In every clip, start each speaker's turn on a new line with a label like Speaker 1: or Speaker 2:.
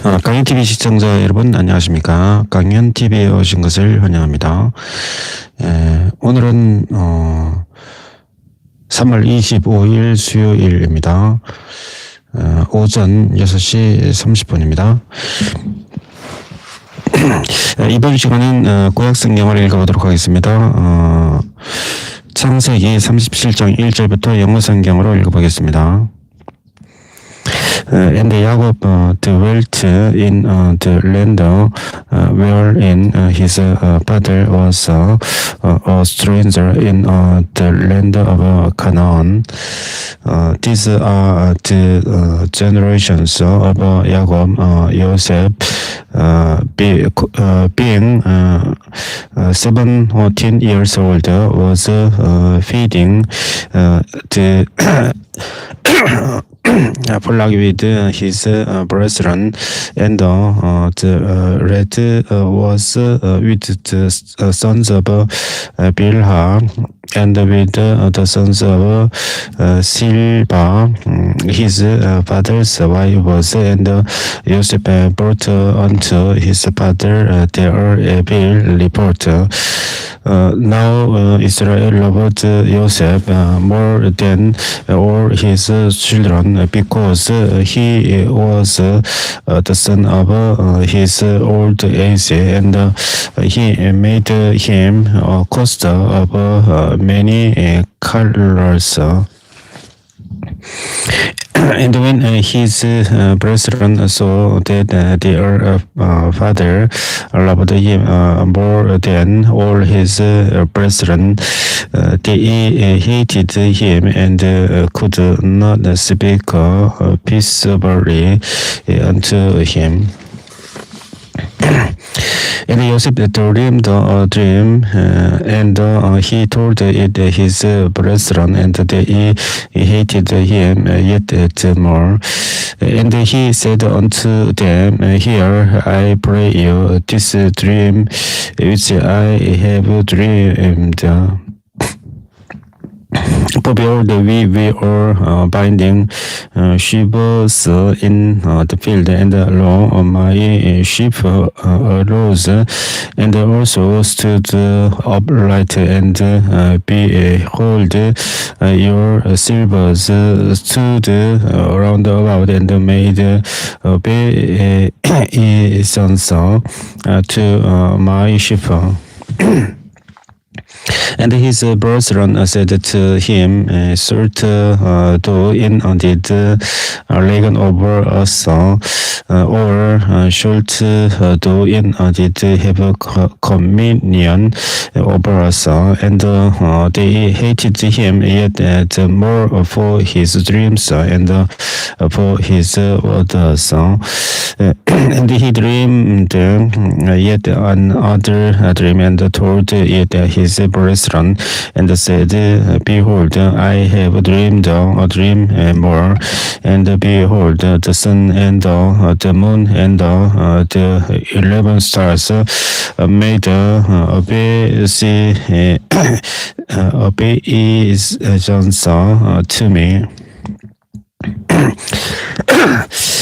Speaker 1: 강연TV 시청자 여러분 안녕하십니까. 강연TV에 오신 것을 환영합니다. 오늘은 3월 25일 수요일입니다. 오전 6시 30분입니다. 이번 시간은 구약 성경을 읽어보도록 하겠습니다. 창세기 37장 1절부터 영어 성경으로 읽어보겠습니다. And Jacob dwelt in the land wherein his father was a stranger in the land of Canaan. These are the generations of Jacob. Joseph, being 17 years old, was feeding the flock with his brethren, and the red was with the sons of Bilhah, and with the sons of Silpah, his father's wife was, and Joseph brought unto his father their evil report. Now Israel loved Joseph more than all his children, because he was the son of his old age, and he made him a coat of many colors. And when his brethren saw that their father loved him more than all his brethren, they hated him and could not speak peaceably unto him. And Joseph dreamed a dream, and he told it his brethren, and they hated him yet more. And he said unto them, Hear, I pray you, this dream which I have dreamed. For behold, we were binding sheaves in the field, and lo, my sheep arose, and also stood upright, and behold, your silvers stood round about, and made obeisance to my sheep. And his brethren said to him, Shalt thou indeed reign over us, or shalt thou indeed have dominion over us? And they hated him yet more for his dreams and for his words. And he dreamed yet another dream, and told it his brethren, and said, Behold, I have dreamed a dream more, and behold, the sun and the moon and the 11 stars made obeisance to me.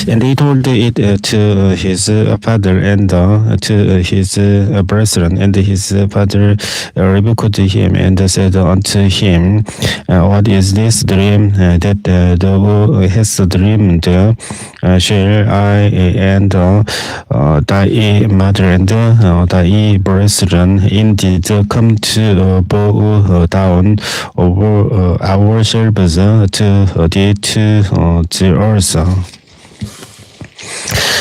Speaker 1: And he told it to his father and to his brethren, and his father rebuked him and said unto him, What is this dream that thou hast dreamed? Shall I and thy mother and thy brethren indeed come to bow down over ourselves to thee to the earth?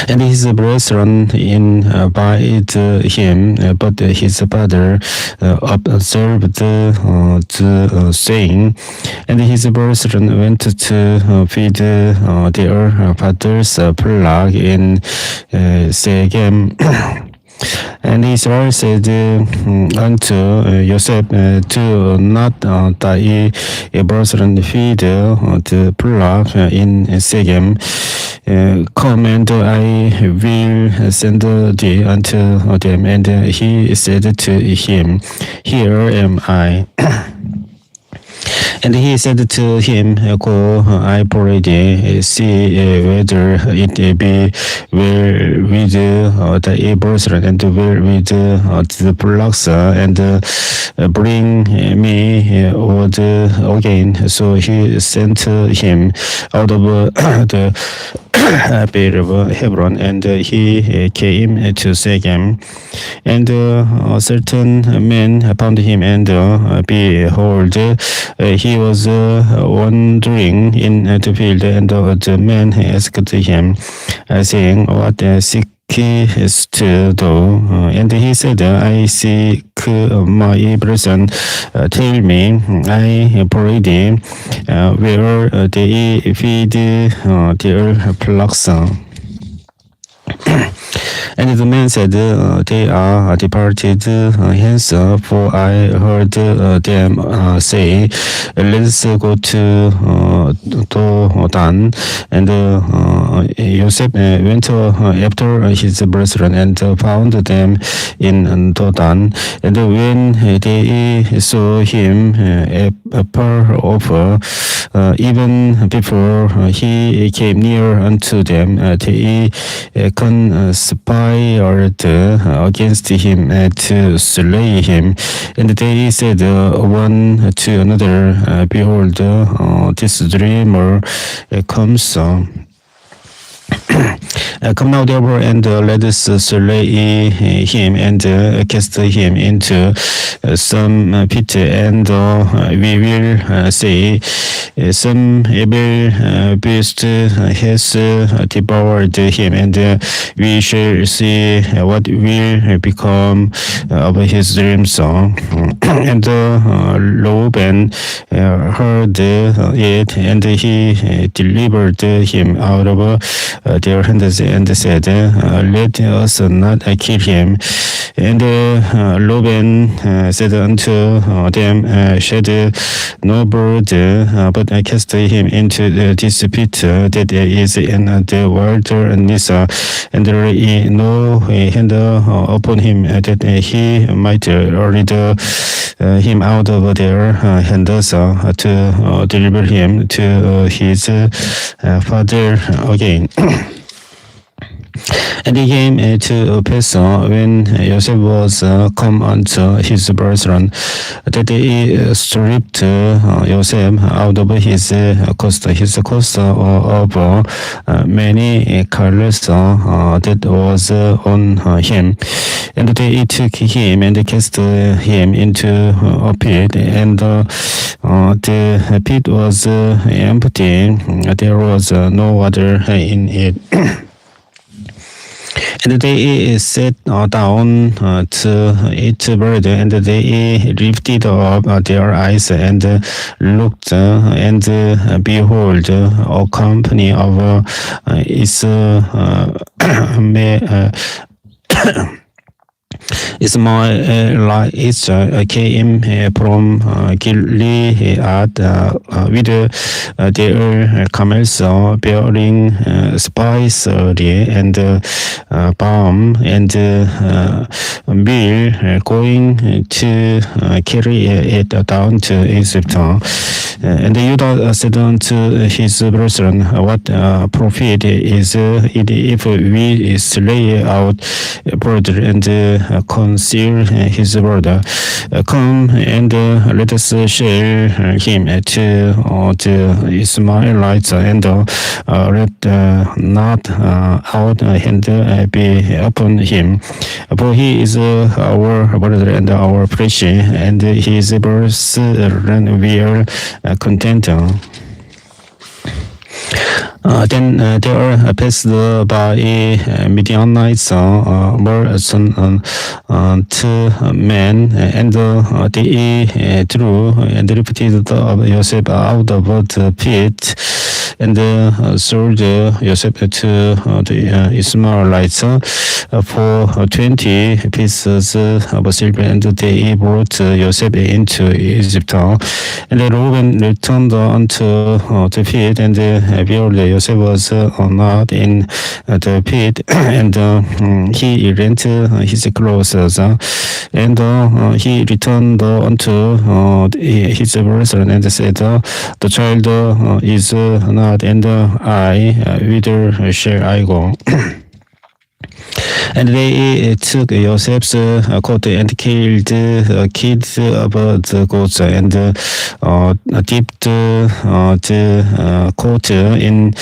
Speaker 1: And his brethren invited him, but his father observed the saying. And his brethren went to feed their father's flock in Shechem. And Israel said unto Joseph, Do not thy brethren feed the flock in Shechem. Come, and I will send thee unto them. And he said to him, Here am I. And he said to him, Go, I pray see whether it be well with the brethren and well with the blocks, and bring me word again. So he sent him out of the Beit of Hebron, and he came to Shechem. And a certain man found him, and behold, he was wandering in the field, and the man asked him, saying, What seekest thou? And he said, I seek my brethren. Tell me, I pray thee, where they feed their flocks. And the man said, They are departed hence, for I heard them say, Let's go to Dan. And Joseph went after his brethren and found them in Dan. And when they saw him afar off, even before he came near unto them, they conspired against him to slay him. And they said one to another, Behold, this dreamer comes. Come now, therefore, and let us slay him and cast him into some pit, and we will say, some evil beast has devoured him, and we shall see what will become of his dreams. And Reuben heard it, and he delivered him out of their hands, and said, Let us not kill him. And Reuben said unto them, Shed no blood, but cast him into this pit that is in the wilderness, and lay no hand upon him, that he might lead him out of their hands, to deliver him to his father again. And he came to pass when Joseph was come unto his brethren, that they stripped Joseph out of his cost of many colors that was on him. And they took him and cast him into a pit, and the pit was empty, there was no water in it. And they sat down to eat bread, and they lifted up their eyes and looked, and behold, a company of Ishmaelites came from Gilead with their camels, bearing spicery and balm and meal, going to carry it down to Egypt. And Judah said unto his brethren, What profit is it if we slay out brother and conceal his brother? Come and let us share him to the Ishmaelites, and let not our hand be upon him. For he is our brother and our flesh, and his brethren will content. Then there passed by Midianites more two men, and they drew and lifted Joseph out of the pit, and sold Joseph to the Ishmaelites for 20 pieces of silver, and they brought Joseph into Egypt. And Reuben returned unto the pit, and behold, Joseph was not in the pit, and he rent his clothes, and he returned unto his brethren and said, the child is not, and whither shall I go? And they took Joseph's coat and killed kids of the goats, and dipped the coat in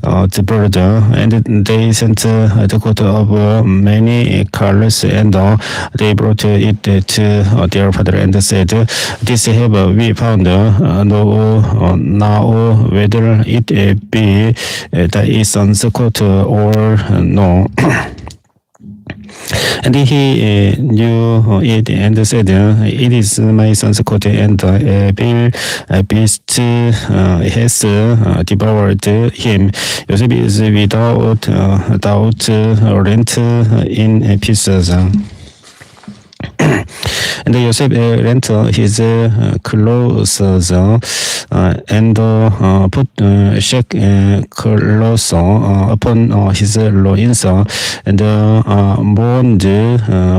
Speaker 1: the blood, and they sent the coat of many colors, and they brought it to their father and said, this have we found, now whether it be thy son's coat or no. And he knew it and said, it is my son's coat, and a beast has devoured him. Joseph is without rent in pieces. And Joseph rent his clothes and put clothes upon his loins, and mourned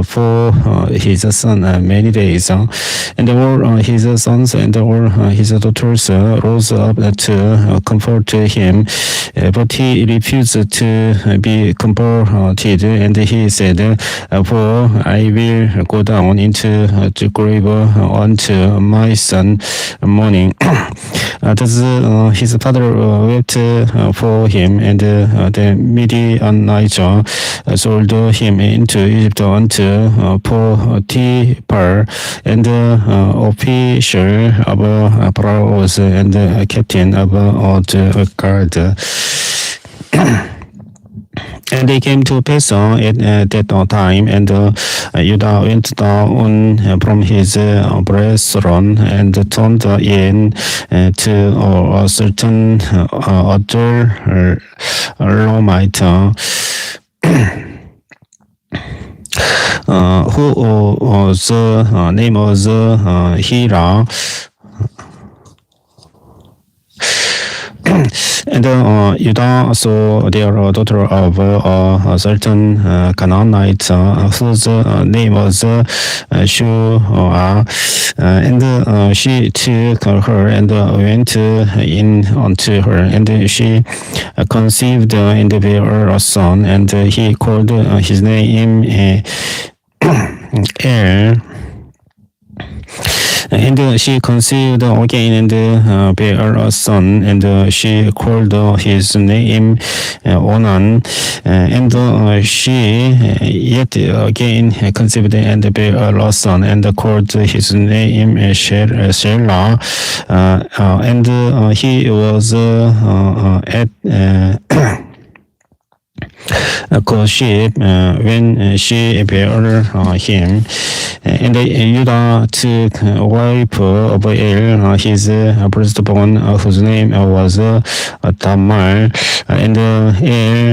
Speaker 1: for his son many days. And all his sons and all his daughters rose up to comfort him, but he refused to be comforted, and he said, for I will go down into the grave unto my son mourning. Thus his father wept for him, and the Midianites sold him into Egypt unto Potiphar, and official of Pharaoh's, and captain of the guard. And they came to pass at that time, and Judah went down from his brethren and turned in to a certain other Lomite, whose name was Hira. And Judah saw their daughter of a certain Canaanite, whose name was Shua, and she took her and went in unto her, and she conceived and bare a son, and he called his name Er. And she conceived again and bare a son, and she called his name Onan. And she yet again conceived and bare a son, and called his name Shelah. And he was at Koshib when she bare him. And Judah took wife of Er, his firstborn, whose name was Tamar. And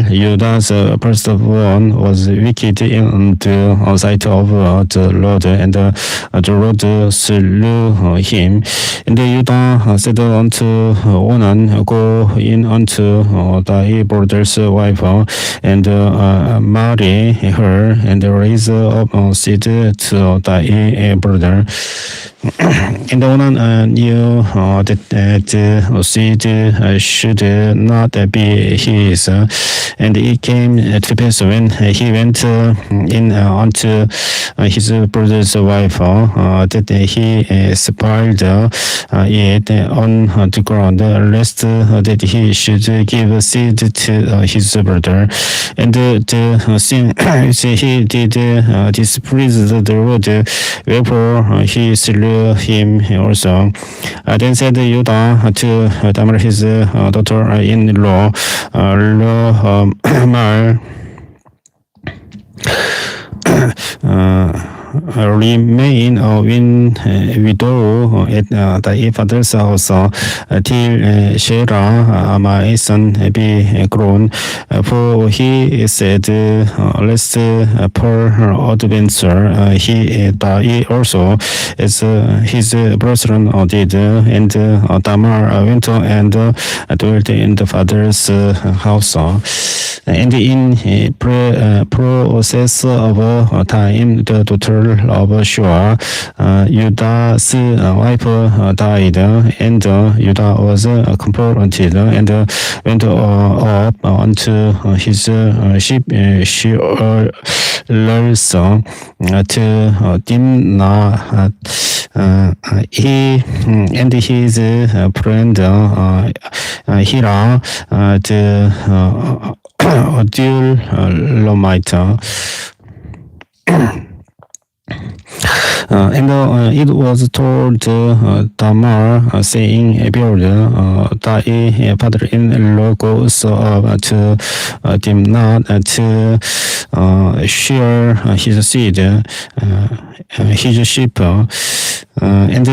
Speaker 1: Judah's firstborn was wicked in the sight of the Lord, and the Lord slew him. And Judah said unto Onan, go in unto thy brother's wife, and marry her, and raise up seed to thy brother. And Onan knew that the seed should not be his. And it came to pass when he went in unto his brother's wife, that he spied it on the ground, lest that he should give seed to his brother. And the sin which he did displeased the Lord, wherefore he slew him also. Then said Judah to Tamar his daughter-in-law, Lo-Mar, remain widow at the father's house till Shera, my son, be grown. For he said, let's per adventure. He also, as his brother did, and Tamar went and dwelt in the father's house. And in process of time, the daughter of Shua, Judah's wife, died, and Judah was confronted and went up onto his shearers to Dimnah. He and his friend Hira, the Adullamite. And it was told Tamar, saying, Behold, thy father-in-law goes to Dimnah to shear his seed, his sheep. And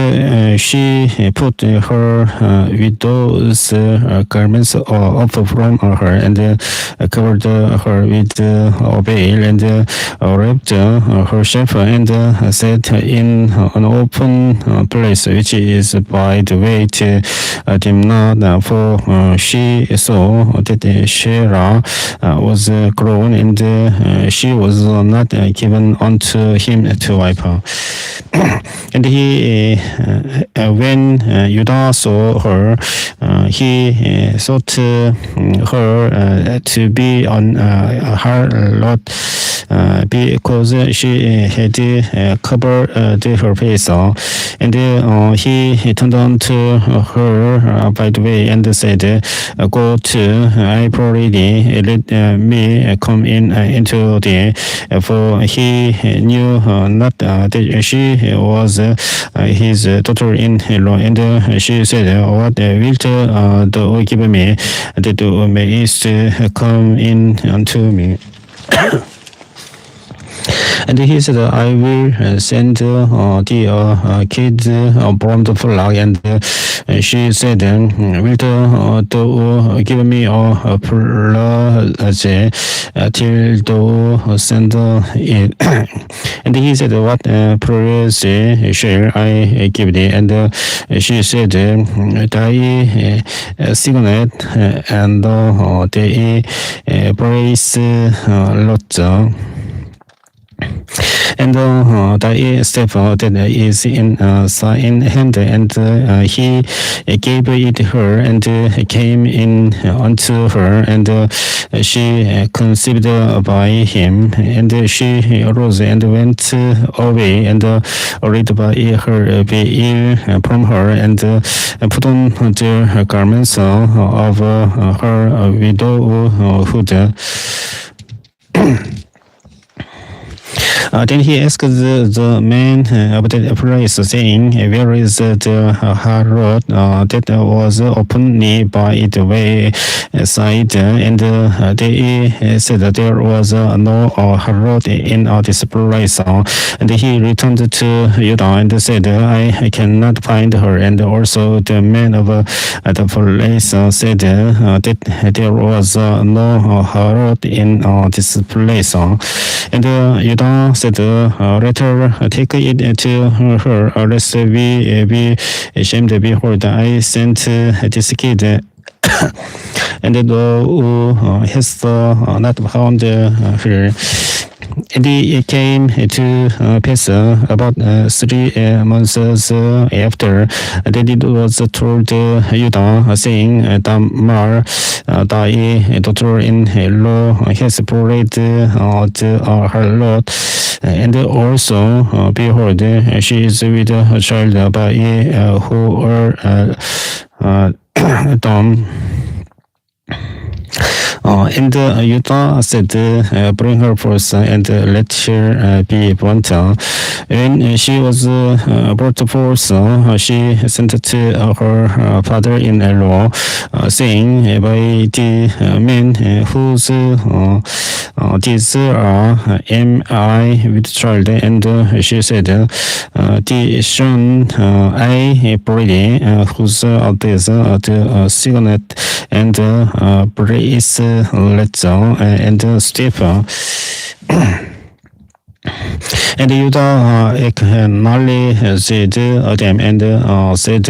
Speaker 1: she put her widow's garments off from her and covered her with a veil and wrapped herself and sat in an open place, which is by the way to Dimnah, for she saw that Shera was grown and she was not given unto him to wipe her. And he, when Judah saw her, he thought her to be on harlot, because she had covered her face, and he turned on to her by the way and said, Go to, I pray thee, let me come in into thee, for he knew not that she was his daughter-in-law. And she said, What wilt thou give me, that thou mayest come in unto me? And he said, I will send thee a kid born to flock. And she said, Wilt thou give me a pledge till thou send it? And he said, What pledge shall I give thee? And she said, Thy signet and thy bracelet. And thy staff that is in hand, and he gave it her, and came in unto her, and she conceived by him, and she arose and went away, and laid by her veil from her, and put on the garments of her widowhood. Then he asked the man of the place, saying, Where is the harlot that was openly by the way side? And they said that there was no harlot in this place. And he returned to Judah and said, I cannot find her. And also the man of the place said that there was no harlot in this place. And Judah said, Let her take it to her, lest we be ashamed. Behold, I sent this kid, and thou hast not found her. And it came to pass about 3 months after that it was told Judah, saying, Tamar, thy daughter-in-law has brought the harlot, and also, behold, she is with a child by who are dumb. And Utah said, bring her forth and let her be burnt. When she was brought forth, she sent to her father-in-law, saying, by the men whose these am I with child? And she said, the son I pray, whose is the signet and praise letter and Stephen. And Yuda acknowledged them and said,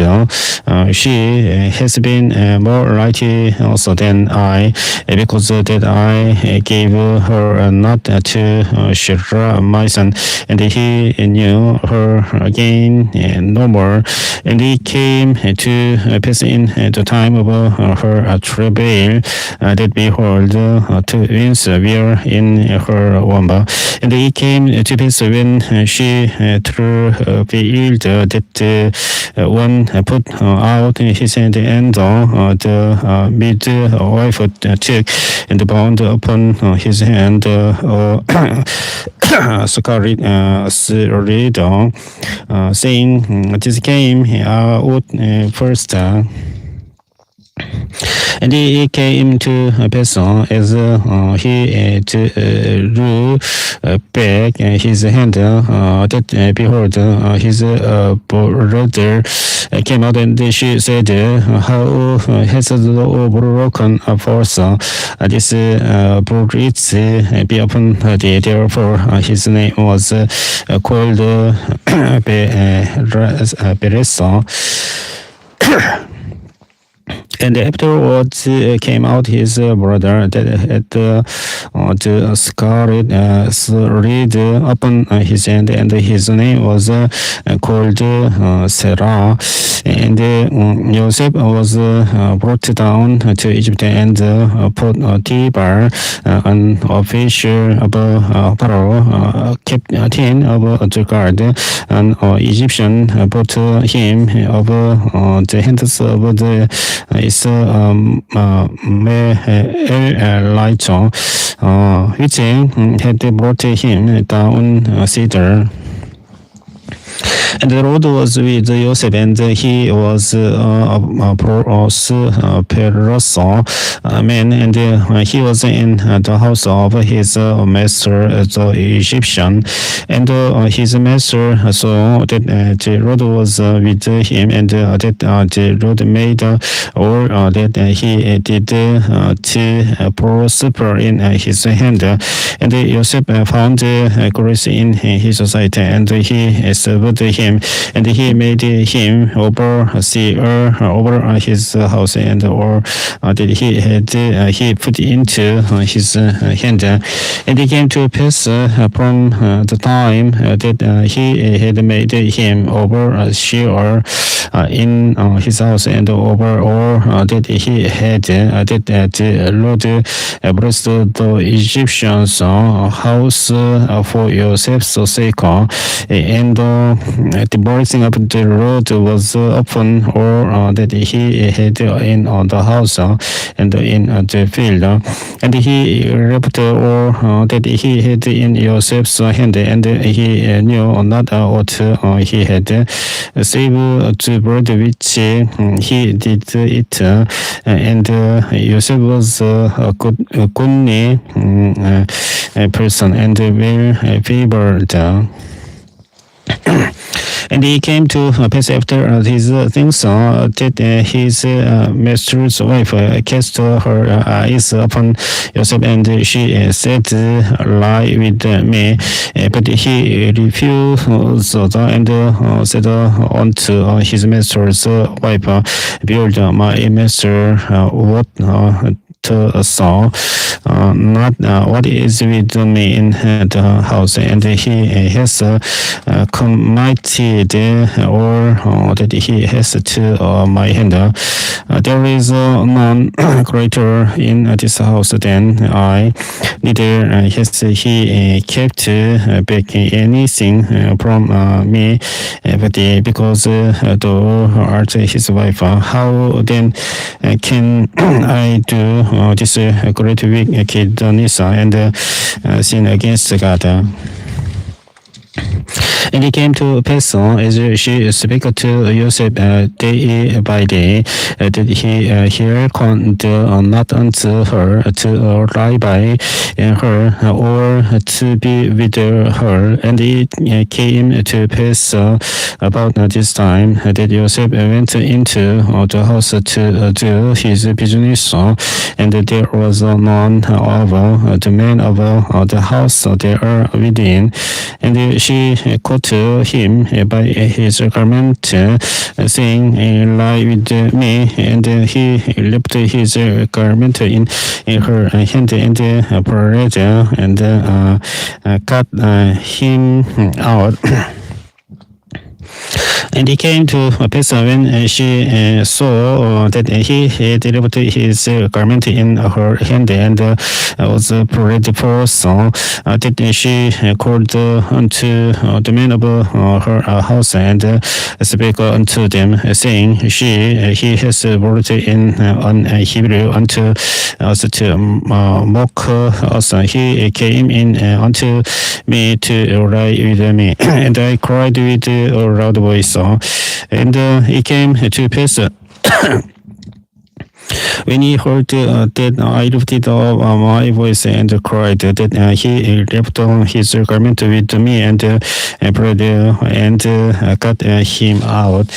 Speaker 1: she has been more righteous than I, because that I gave her not to Shira my son, and he knew her again no more. And he came to pass in the time of her travail, that behold, two winds were in her womb. And he came to pass when she travailed, that one put out his hand, and the midwife took and bound upon his hand scarlet thread, saying, this came out first. And he came to pass as he drew back his hand, that behold, his brother came out, and she said, how has the broken force this bruise be upon thee? Therefore his name was called Peresa. And afterwards came out his brother that had the scarlet thread upon his hand, and his name was called Sarah. And Joseph was brought down to Egypt, and Potiphar, an official of Pharaoh, captain of the guard, an Egyptian, brought him of the hands of the Elijah, which had brought him down thither. And the Lord was with Joseph, and he was a prosperous man, and he was in the house of his master, the Egyptian. And his master saw that the Lord was with him, and that the Lord made all that he did to prosper in his hand. And Joseph found grace in his sight, and he served him, and he made him overseer over his house, and all that he had he put into his hand. And it came to pass from the time that he had made him overseer in his house, and over all that he had, that the Lord blessed the Egyptians' house for Joseph's sake, and the blessing of the Lord was upon all that he had in the house and in the field. And he left all that he had in Joseph's hand, and he knew not what he had, save the bread which he did eat. And Joseph was a goodly person, and well favored. And he came to pass after these things that his master's wife cast her eyes upon Joseph, and she said, lie with me. But he refused, and said unto his master's wife, behold, my master, what saw not what is with me in the house, and he has committed all that he has to my hand. There is none greater in this house than I, neither has he kept back anything from me, but because thou art his wife, how then can I do this great wicked Nisa and sin against God. And it came to pass as she spake to Joseph day by day, that he hearkened not unto her to lie by her or to be with her. And it came to pass about this time that Joseph went into the house to do his business, and there was none of the men of the house there within. And she caught him by his garment, saying, Lie with me. And he left his garment in her hand and parted and cut him out. And it came to pass when she saw that he had left his garment in her hand and was parted forth, that she called unto the men of her house and spake unto them, saying, He has brought in on Hebrew unto us to mock us. He came in unto me to lie with me, and I cried with a loud voice. And it came to pass when he heard that I lifted up my voice and cried, that he left his garment with me and prayed and cut him out.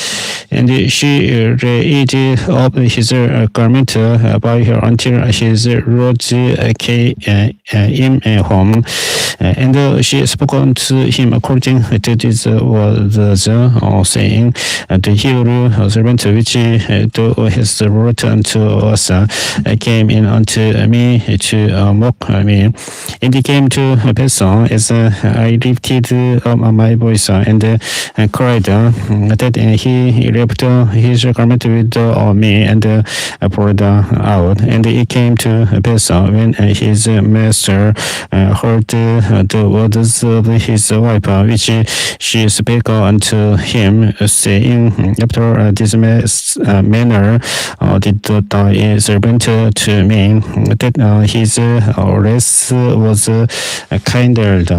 Speaker 1: And she raised up his garment by her until his rods came home. And she spoke unto him according to this words, saying, The Hebrew servant which thou hast brought unto us came in unto me to mock me. And it came to pass as I lifted up my voice and cried, that he left his garment with me and poured out. And it came to pass when his master heard the words of his wife, which she spake unto him, saying, After this manner did thy servant to me, that his rest was kindled.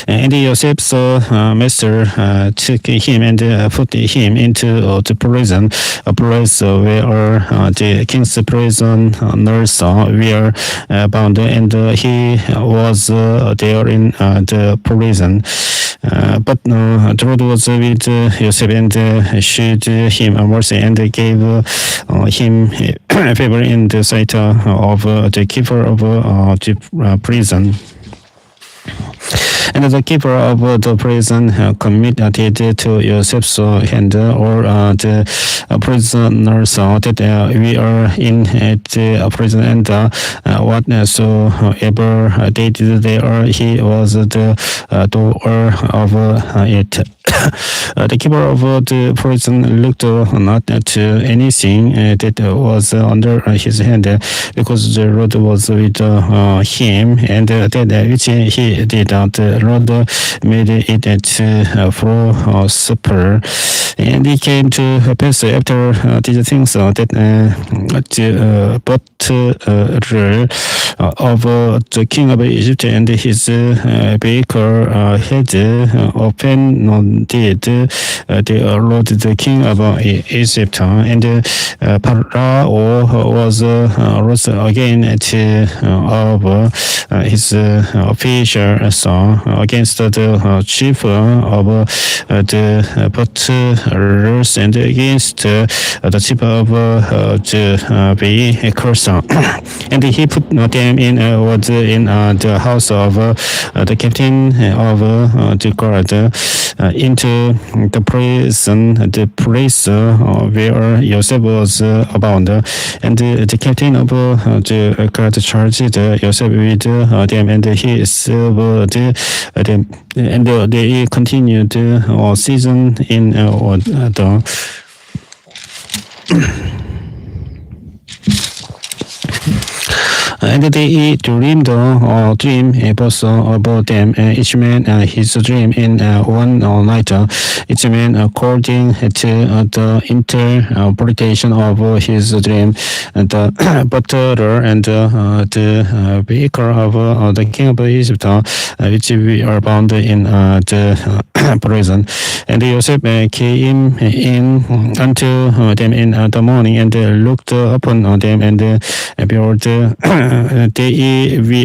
Speaker 1: And Joseph's master took him and put him into the prison, a place where the king's prison nurse were bound, and he was there in the prison. But the Lord was with Joseph and shewed him mercy and gave him favor in the sight of the keeper of the prison. And the keeper of the prison committed to Joseph's hand or the prisoners that we are in the prison, and whatsoever they did there, he was the doer of it. The keeper of the prison looked not to anything that was under his hand, because the Lord was with him, and that which he did, the Lord made it to prosper. And it came to pass after these things that the butler of the king of Egypt and his baker had offended the Lord, the king of Egypt, and Pharaoh was rose again of his officials against the chief of the butlers and against the chief of the bakers. And he put them in the house of the captain of the guard into the prison, the place where Joseph was bound. And the captain of the guard charged Joseph with them, and he served them, and they continued season in the And they dreamed dream both about them, each man his dream in one night, each man according to the interpretation of his dream. And the butler and the baker of the king of Egypt, which we are bound in the prison. And Joseph came in unto them in the morning, and looked upon them, and behold, they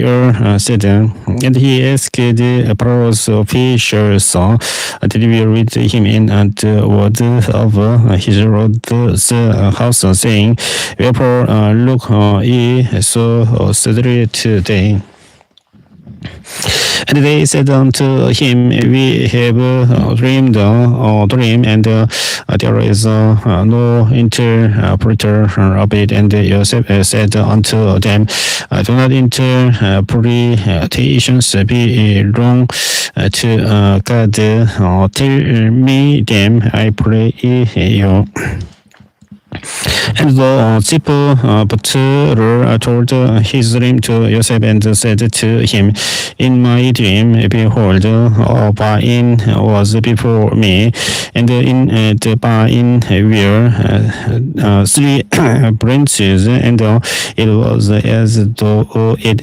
Speaker 1: were sitting. And he asked the Pharaoh's officials that we read him in the word of his Lord's house, saying, wherefore look ye so sadly today? And they said unto him, we have dreamed a dream, and there is no interpreter of it. And Joseph said unto them, do not interpretations be wrong to God. Tell me them, I pray you. And the chief butler told his dream to Joseph, and said to him, in my dream, behold, a vine was before me, and in the vine were three branches, and it was as though it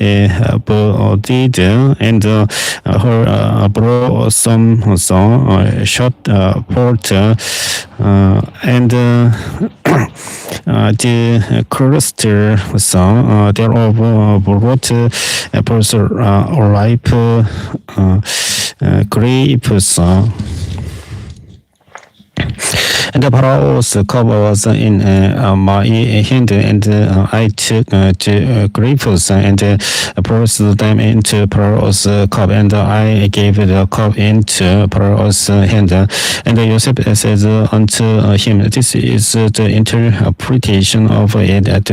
Speaker 1: budded, and her blossom shot forth, and the cluster thereof brought apples ripe grapes. And the Pharaoh's cup was in my hand, and I took the grapes and poured them into Pharaoh's cup, and I gave the cup into Pharaoh's hand. And Joseph said unto him, this is the interpretation of it, that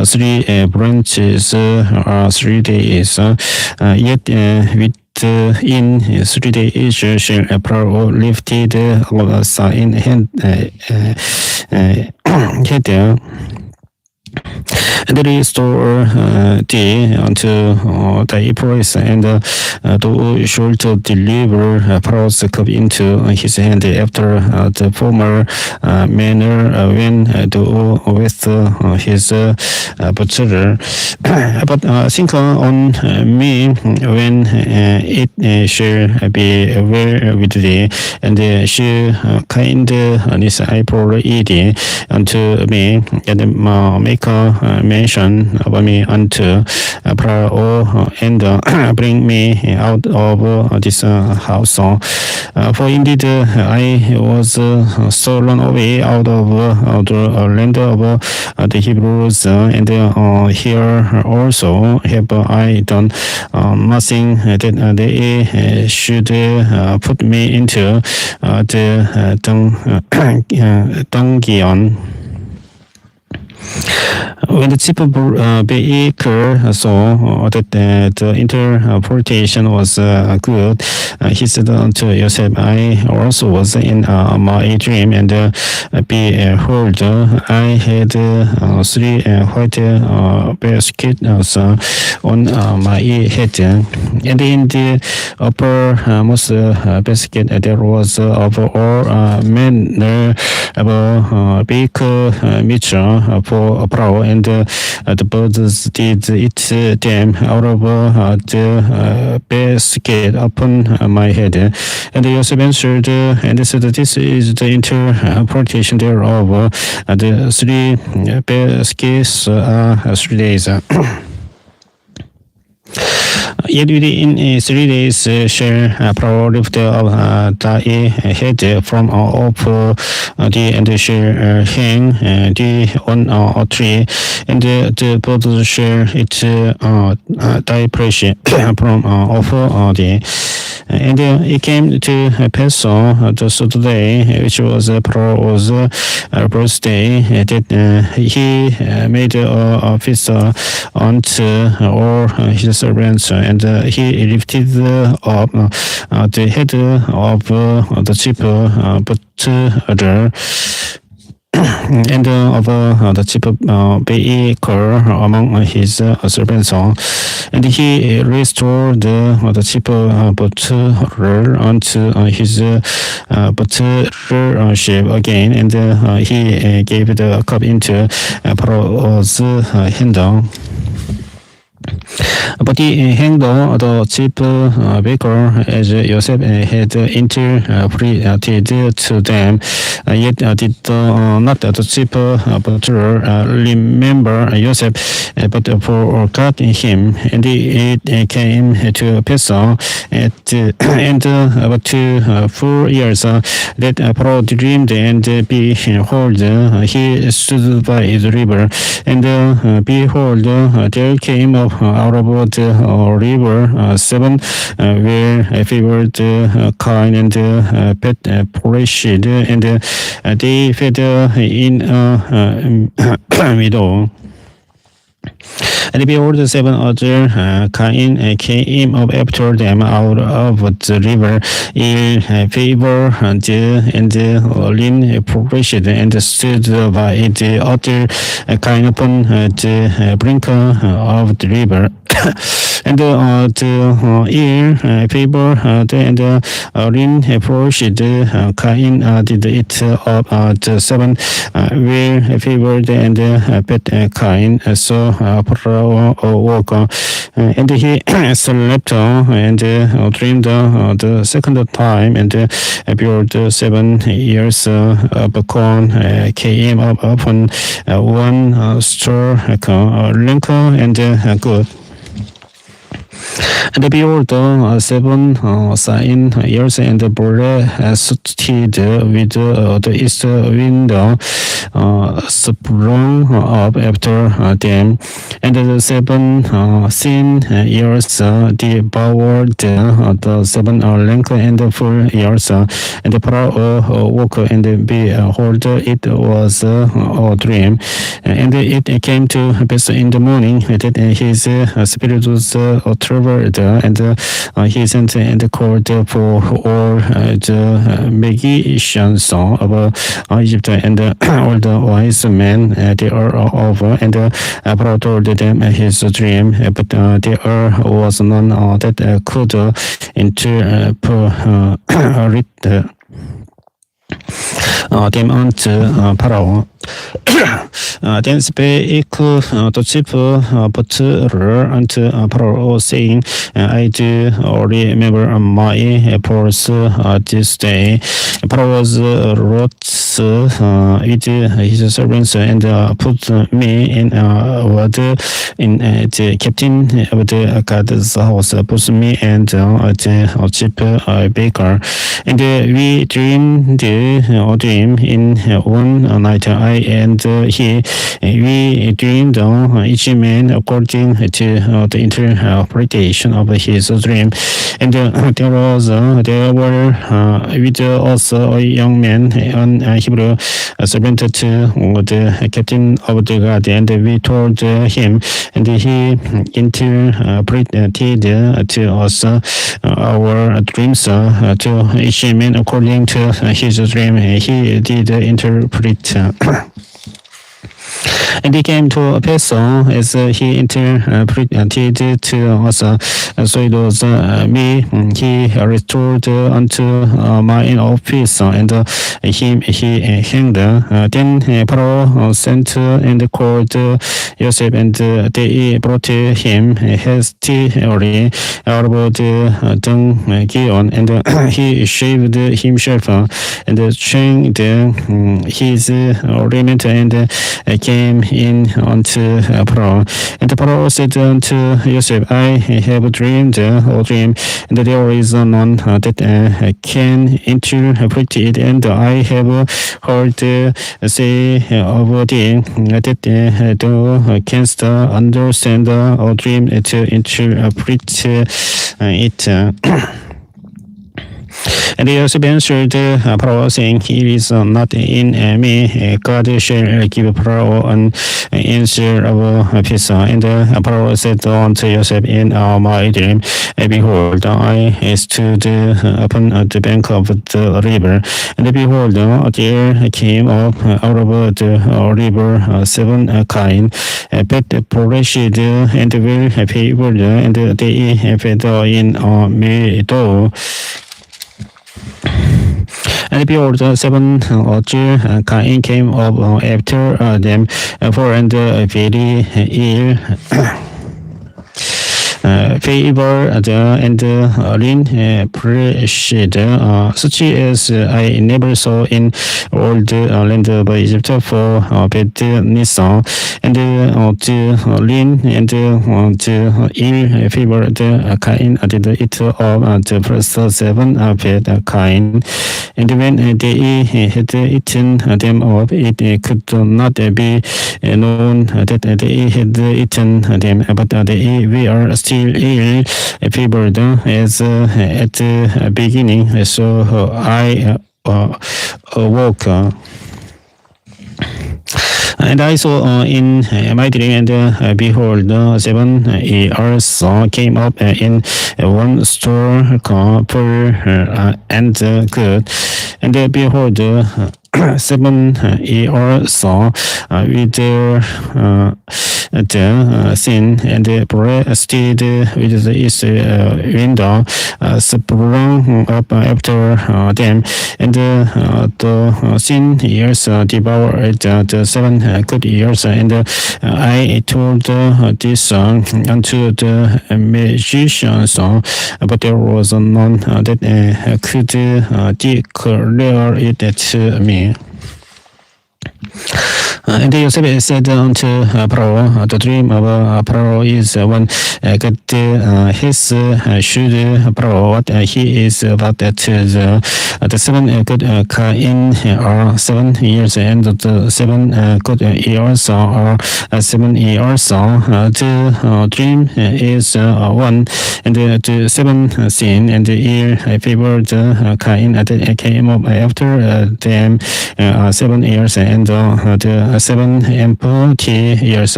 Speaker 1: three branches are 3 days, yet with in 3 days shall Pharaoh lifted us in hand head, and restore thee unto thy place, and thou shalt deliver Pharaoh's cup into his hand after the former manner, when thou with his butler. But think on me when it shall be well with thee, and show kindness, I pray thee, unto me, and make mention of me unto Pharaoh, and bring me out of this house. For indeed I was stolen away out of the land of the Hebrews, and here also have I done nothing that they should put me into the dungeon. When the chief baker saw that the interpretation was good, he said unto Joseph, I also was in my dream, and behold, I had three white baskets on my head, and in the uppermost basket there was of all manner of baked meat for Pharaoh, and the birds did eat them out of the basket upon my head. And Joseph answered and said, this is the interpretation thereof. The three baskets are 3 days. Yet within 3 days shall Pharaoh lift up thy head from off thee, and shall hang thee on a tree, and the birds shall eat thy flesh from off thee. And it came to pass the third day, which was Pharaoh's birthday, that he made a feast unto all his servants, and he lifted up the head of the chief butler, and of the chief baker among his servants, and he restored the chief butler unto his butlership again, and he gave the cup into Pharaoh's hand. But he hanged the chief baker as Joseph had interpreted to them. Yet did not the chief butler remember Joseph, but forgot him. And it came to pass at the end about 4 years that Pharaoh dreamed, and behold, he stood by the river, and behold, there came up out of the river 7 well-favored kine and pet perished, and they fed in a meadow. And behold, 7 other kine came up after them out of the river in favor, and lean progressed and stood by the other kine upon the brink of the river. And the ear favor and lean progressed kine did it up the 7 well favored and pet kine. So Pharaoh woke, and he slept and dreamed the second time, and behold, 7 years of corn came up upon one store, length and good. And behold, 7 sign years, and bread suited with the east wind sprung up after them, and the 7 thin years devoured the 7 length and full years. And the Pharaoh woke, and behold, it was a dream. And it came to pass in the morning that his spirit was troubled, and he sent and called for all the magicians of Egypt and all the wise men thereof, and Pharaoh told them his dream, but there was none that could interpret them unto Pharaoh. Then spake the chief butler unto Pharaoh, saying, I do remember my purse this day. Pharaoh was wroth with his servants, and put me in ward in the captain of the guard's house, put me and the chief baker. And we dreamed a dream in one night, I and he. We dreamed each man according to the interpretation of his dream. And there were with us a young man, an Hebrew servant to the captain of the guard, and we told him, and he interpreted to us our dreams, to each man according to his dream. He did interpret. And it came to pass as he interpreted to us, so it was me. He restored unto my office, and him he hanged. Then Pharaoh sent and called Joseph, and they brought him hastily out of the dungeon, and he shaved himself and changed his raiment, and came in unto Pharaoh. And Pharaoh said unto Joseph, I have dreamed a dream, and there is none that can interpret it, and I have heard say of thee that thou canst understand a dream to interpret it. And Joseph answered Pharaoh, saying, "It is not in me. God shall give Pharaoh an answer of peace." And Pharaoh said unto Joseph in my dream, "Behold, I stood upon the bank of the river, and behold, there came up out of the river 7 kine, but perished and were favored, and they fed in a meadow. And behold, 7 other kine came up after them, four and very ill. Favor and lean pressure, such as I never saw in all the land of Egypt, for badness, and the lean and the ill favored kind did eat of the first 7 bad kind, and when they had eaten them up, it could not be known that they had eaten them, but they were still ill favored as at the beginning. So I woke. And I saw in my dream, and behold, 7 ears came up in one store, pure and good. And behold, 7 ears with the sin, and breasted with the east window, sprung up after them, and the sin ears devoured the 7 good ears. And I told this unto the magicians, but there was none that could declare it to me. And Joseph said unto Pharaoh, the dream of Pharaoh is one. God his should Pharaoh what he is about that the 7 good kine are 7 years, and the 7 good years are 7 years. The dream is one, and the 7 sin and the year favored kine that came up after them 7 years, and the 7 empty years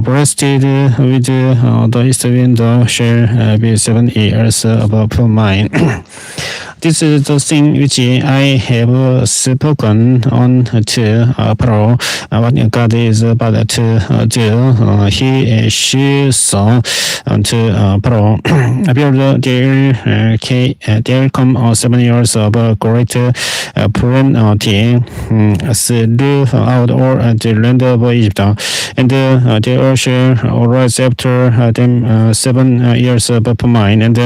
Speaker 1: breasted with the east window shall be 7 years above mine. This is the thing which I have spoken unto Pharaoh, what God is about to do. He saw unto Pharaoh, behold, there come 7 years of great plenty throughout all the land of Egypt, and there shall arise after them 7 years of mine, and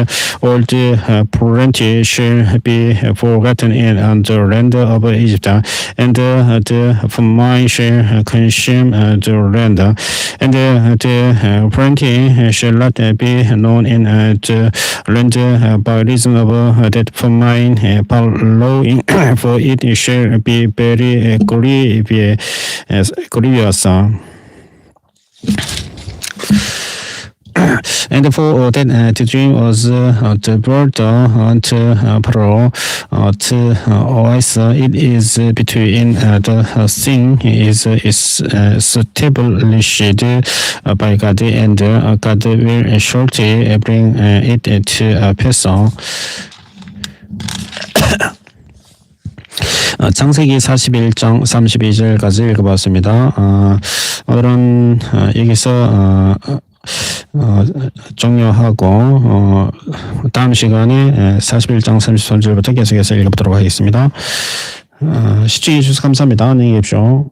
Speaker 1: all the plenty shall be forgotten in the land of Egypt, and the famine shall consume the land, and the plenty shall not be known in the land by reason of that famine following, for it shall be very grievous. And for that the dream was the bird unto Pharaoh to always it is between the thing is established by God, and God will shortly bring it to pass. 창세기 41장 32절까지 읽어봤습니다. 오늘은 여기서 종료하고 다음 시간에 41장 33절부터 계속해서 읽어보도록 하겠습니다. 시청해 주셔서 감사합니다. 안녕히 계십시오.